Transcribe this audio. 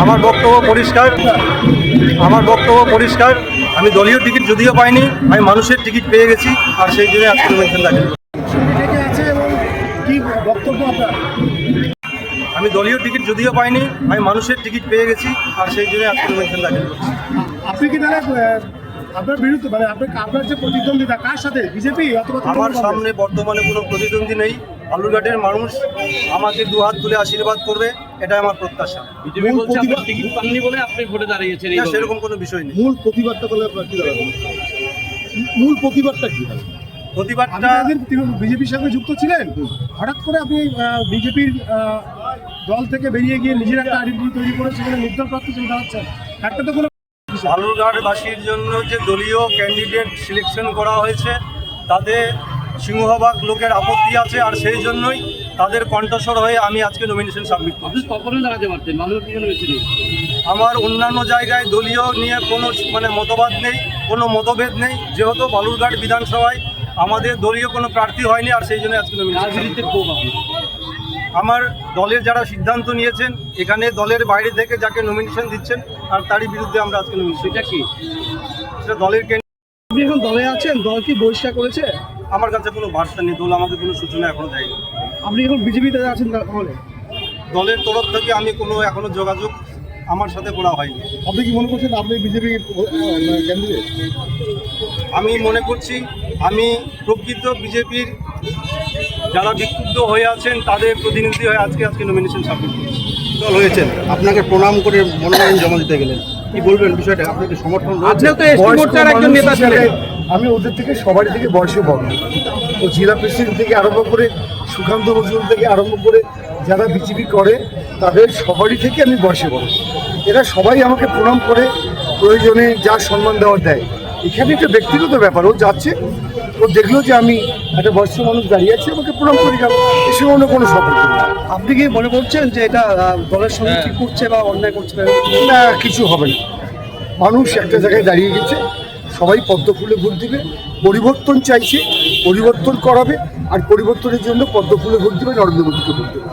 আমার বক্তব্য পরিষ্কার। আমি দলীয় টিকিট যদিও পাইনি, আমি মানুষের টিকিট পেয়ে গেছি, আর সেই জন্য আজকে নমিনেশন দাখিল করছি। আমি দলীয় টিকিট যদিও পাইনি, আমি মানুষের টিকিট পেয়ে গেছি, আর সেই জন্য আজকে নমিনেশন দাখিল করছি। আপনি কি তাহলে আপনার বিরুদ্ধে মানে আপনার যে প্রতিদ্বন্দ্বিতা কার সাথে, বিজেপি অথবা আমার সামনে বর্তমানে কোনো প্রতিদ্বন্দ্বী নেই। বালুরঘাটের মানুষ আমাকে দুহাত তুলে আশীর্বাদ করবে, এটাই আমার প্রত্যাশা। বিজেপি বলছে আপনি টিকিট পাননি বলে আপনি ভোটে দাঁড়িয়েছেন, না, সেরকম কোনো বিষয় নেই। মূল প্রতিবাদটা করলে আপনার কি দাঁড়াবে? মূল প্রতিবাদটা কি হবে? প্রতিবাদটা বিজেপির সাথে যুক্ত ছিলেন, হঠাৎ করে আপনি বিজেপির দল থেকে বেরিয়ে গিয়ে নিজের একটা আইডেন্টিটি তৈরি করে সেখানে নির্দল প্রার্থী হিসেবে দাঁড়াচ্ছেন, একটা তো কোনো বালুরঘাটবাসীর জন্য যে দলীয় ক্যান্ডিডেট সিলেকশন করা হয়েছে তাতে সিংহভাগ লোকের আপত্তি আছে, আর সেই জন্যই তাদের কণ্ঠস্বর হয়ে আমি আজকে নমিনেশন সাবমিট করছি। কখনোই দাঁড়াতে পারতেন, বালুরঘাট কেন বেছে নিয়েছেন? আমার অন্যান্য জায়গায় দলীয় নিয়ে কোনো মতবাদ নেই, কোনো মতভেদ নেই, যেহেতু বালুরঘাট বিধানসভায় আমাদের দলীয় কোনো প্রার্থী হয়নি, আর সেই জন্য আজকে নমিনেশন। আমার দলের যারা সিদ্ধান্ত নিয়েছেন, এখানে দলের বাইরে থেকে যাকে নমিনেশন দিচ্ছেন আর তারই বিরুদ্ধে আমরা আজকে নমিনেশন। সেটা কি? সেটা দলের আপনি এখন দলে আছেন, দল কি বহিষ্কার করেছে? আমার কাছে কোনো বার্তা নেই, দল আমাকে কোনো সূচনা এখনো দেয়নি। আপনি এখন বিজেপিতে আছেন তাহলে? দলের তরফ থেকে আমি কোনো এখনো যোগাযোগ আমার সাথে করা হয়নি। আপনি কি মনে করছেন আপনি বিজেপি ক্যান্ডিডেট? আমি মনে করছি আমি প্রকৃত বিজেপির যারা বিক্ষুব্ধ হয়ে আছেন তাদের প্রতিনিধি হয়ে আজকে নমিনেশন সাবমিট করছি। দল হয়েছেন, আপনাকে প্রণাম করে মনোনয়ন জমা দিতে গেলেন, কি বলবেন বিষয়টা? আপনাকে সমর্থন আমি ওদের থেকে সবার থেকে বয়সে বড়, ও জেলা প্রেসিডেন্ট থেকে আরম্ভ করে সুকান্ত মজুমদার থেকে আরম্ভ করে যারা বিজেপি করে তাদের সবারই থেকে আমি বয়সে বড়। এরা সবাই আমাকে প্রণাম করে প্রয়োজনে যা সম্মান দেওয়ার দেয়। এখানে একটা ব্যক্তিগত ব্যাপার, ও যাচ্ছে, ও দেখলো যে আমি একটা বয়স্ক মানুষ দাঁড়িয়ে আছি, আমাকে প্রণাম করে গেল, এসে অন্য কোনো সম্পর্ক নেই। আপনি কি মনে করছেন যে এটা দলের সঙ্গে কি করছে বা অন্যায় করছে? না, কিছু হবে না। মানুষ একটা জায়গায় দাঁড়িয়ে গেছে, সবাই পদ্ম ফুলে ভোট দিবে, পরিবর্তন চাইছে, পরিবর্তন করাবে, আর পরিবর্তনের জন্য পদ্ম ফুলে ভোট দিবে, নরেন্দ্র মোদীকে ভোট দেবে।